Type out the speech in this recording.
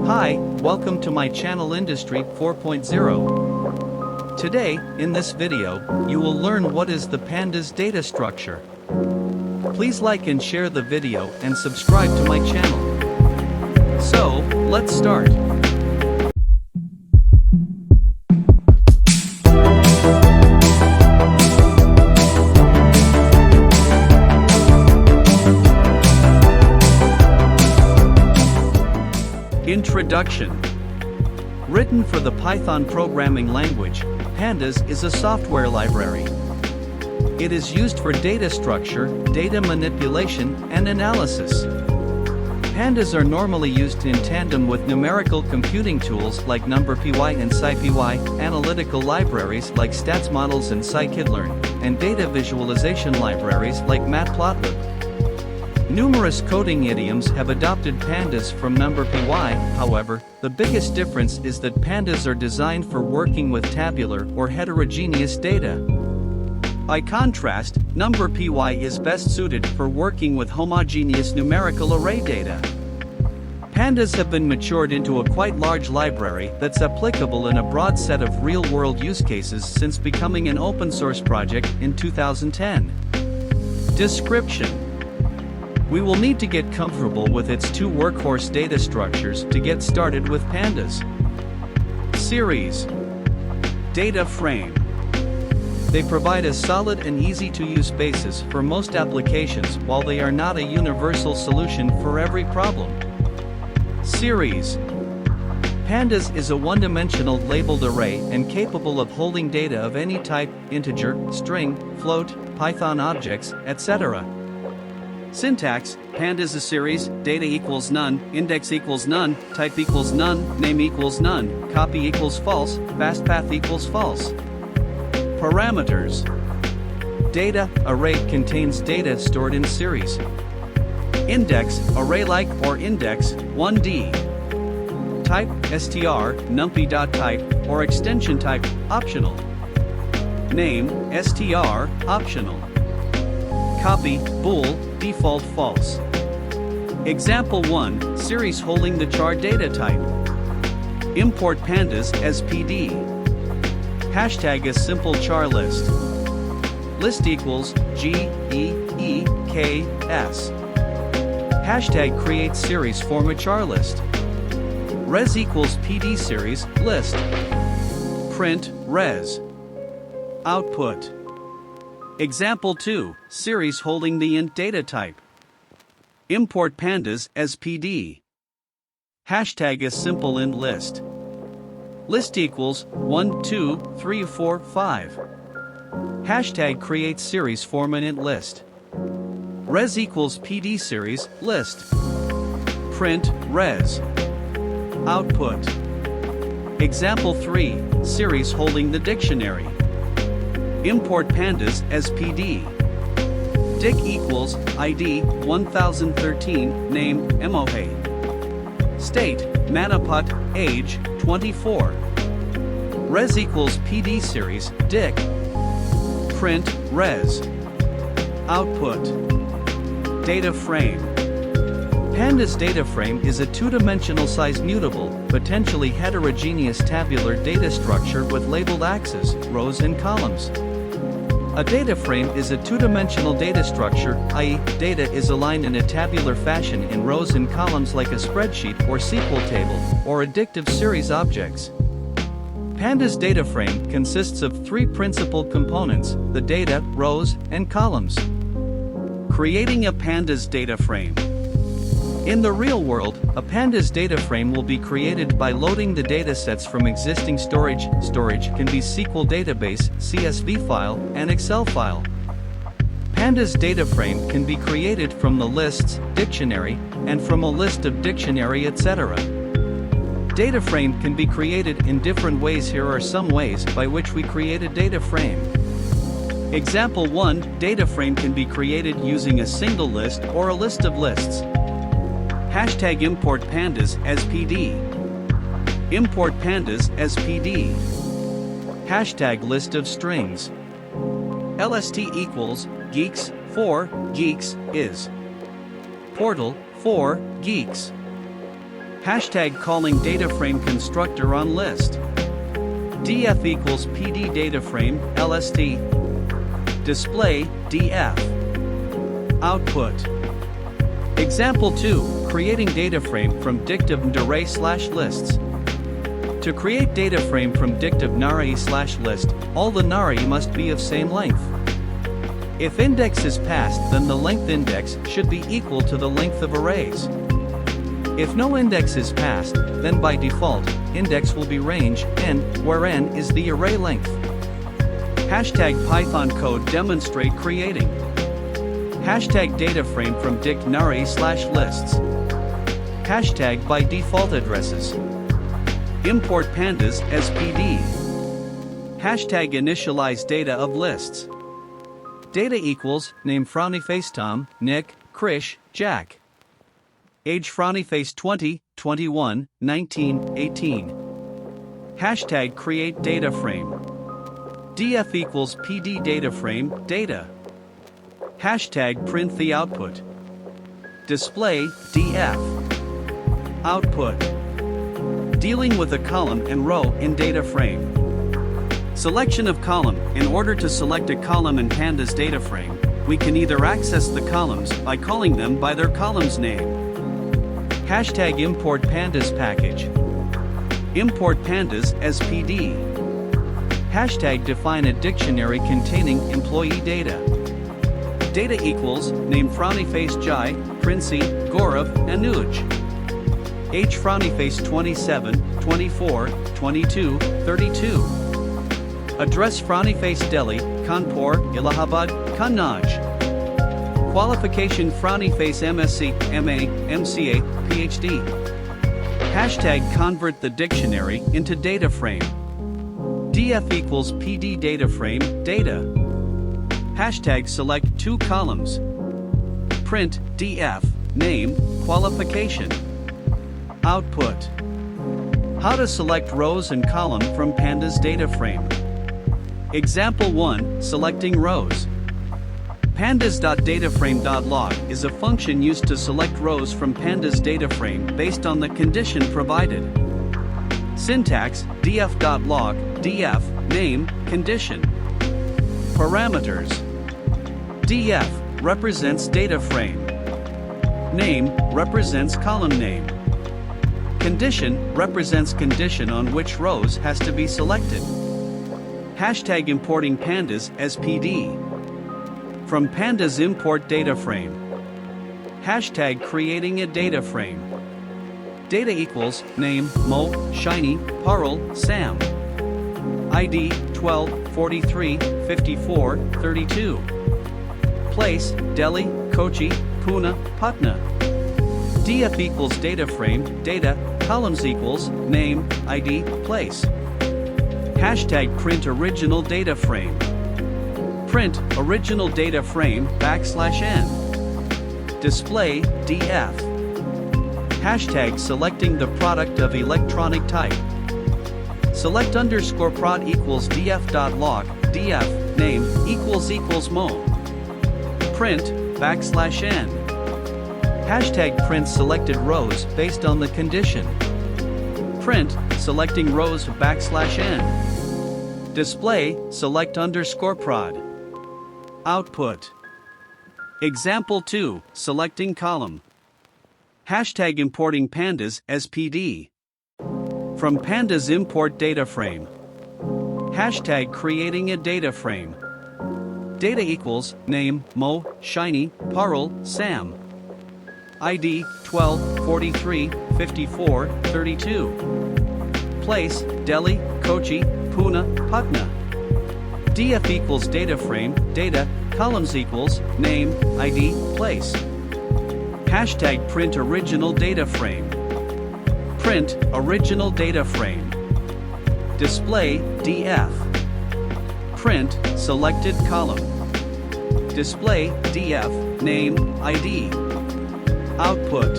Hi, welcome to my channel Industry 4.0. Today, in this video, you will learn what is the Pandas data structure. Please like and share the video and subscribe to my channel. So, let's start. Introduction. Written for the Python programming language, Pandas is a software library. It is used for data structure, data manipulation, and analysis. Pandas are normally used in tandem with numerical computing tools like NumPy and SciPy, analytical libraries like StatsModels and scikit-learn, and data visualization libraries like Matplotlib. Numerous coding idioms have adopted Pandas from NumPy, however, the biggest difference is that Pandas are designed for working with tabular or heterogeneous data. By contrast, NumPy is best suited for working with homogeneous numerical array data. Pandas have been matured into a quite large library that's applicable in a broad set of real-world use cases since becoming an open-source project in 2010. Description. We will need to get comfortable with its two workhorse data structures to get started with Pandas. Series. Data frame. They provide a solid and easy-to-use basis for most applications while they are not a universal solution for every problem. Series. Pandas is a one-dimensional labeled array and capable of holding data of any type, integer, string, float, Python objects, etc. Syntax: Pandas a series, data equals none, index equals none, type equals none, name equals none, copy equals false, fastpath equals false. Parameters. Data array contains data stored in series. Index array-like or index 1D. Type str numpy.type or extension type optional. Name str optional. Copy bool default false. Example 1, series holding the char data type. Import pandas as PD. Hashtag a simple char list. List equals GEEKS. Hashtag create series form a char list. Res equals PD series list. Print res. Output. Example 2, series holding the int data type. Import pandas as PD. Hashtag a simple int list. List equals 1, 2, 3, 4, 5. Hashtag create series form an int list. Res equals PD series list. Print res. Output. Example 3, series holding the dictionary. Import pandas as PD. Dic equals ID 1013, name Emohe. State Manaput, age 24. Res equals PD series dic. Print res. Output. Data frame. Pandas data frame is a two-dimensional size mutable, potentially heterogeneous tabular data structure with labeled axes, rows and columns. A data frame is a two-dimensional data structure, i.e., data is aligned in a tabular fashion in rows and columns like a spreadsheet or SQL table, or addictive series objects. Pandas data frame consists of three principal components: the data, rows, and columns. Creating a Pandas data frame. In the real world, a Pandas data frame will be created by loading the datasets from existing storage. Storage can be SQL database, CSV file, and Excel file. Pandas data frame can be created from the lists, dictionary, and from a list of dictionary, etc. Data frame can be created in different ways. Here are some ways by which we create a data frame. Example 1, data frame can be created using a single list or a list of lists. Hashtag import pandas as PD. Import pandas as PD. Hashtag list of strings. LST equals geeks for geeks is. Portal for geeks. Hashtag calling data frame constructor on list. df equals pd data frame lst. Display df. Output. Example 2, creating data frame from dictive and array/lists. To create data frame from dictive array/list, all the array must be of same length. If index is passed, then the length index should be equal to the length of arrays. If no index is passed, then by default, index will be range n, where n is the array length. Hashtag Python code demonstrate creating. Hashtag data frame from dict array/lists. Hashtag by default addresses. Import pandas as PD. Hashtag initialize data of lists. Data equals name frowny face Tom, Nick, Krish, Jack. Age frowny face 20, 21, 19, 18. Hashtag create data frame. df equals pd data frame data. Hashtag print the output. Display df. Output. Dealing with a column and row in data frame. Selection of column. In order to select a column in Pandas data frame, we can either access the columns by calling them by their column's name. Hashtag import pandas package. Import pandas as PD. Hashtag define a dictionary containing employee data. Data equals name frowny face Jai, Princey, Gaurav, Anuj. Age frowny face 27, 24, 22, 32. Address frowny face Delhi, Kanpur, Allahabad, Kannauj. Qualification frowny face MSc, MA, MCA, PhD. Hashtag convert the dictionary into data frame. df equals pd data frame data. Hashtag select two columns. Print df name qualification. Output. How to select rows and column from Pandas data frame. Example 1, selecting rows. Pandas.dataframe.log is a function used to select rows from Pandas data frame based on the condition provided. Syntax, df.log, df, name, condition. Parameters. df represents data frame. Name represents column name. Condition represents condition on which rows has to be selected. Hashtag importing pandas as PD. From pandas import data frame. Hashtag creating a data frame. Data equals name, Mo, Shiny, Parul, Sam. ID 12, 43, 54, 32. Place, Delhi, Kochi, Pune, Patna. df equals data frame, data, columns equals name, ID, place. Hashtag print original data frame. Print original data frame \n. Display df. Hashtag selecting the product of electronic type. Select _prod equals df.log, df, name, equals mo. Print \n. Hashtag print selected rows based on the condition. Print selecting rows \n. Display select _prod. Output. Example 2, selecting column. Hashtag importing pandas as PD. From pandas import data frame. Hashtag creating a data frame. Data equals name, Mo, Shiny, Parul, Sam. ID 12, 43, 54, 32. Place, Delhi, Kochi, Pune, Patna. df equals data frame, data, columns equals name, ID, place. Hashtag print original data frame. Print original data frame. Display df. Print selected column. Display df name, ID. Output.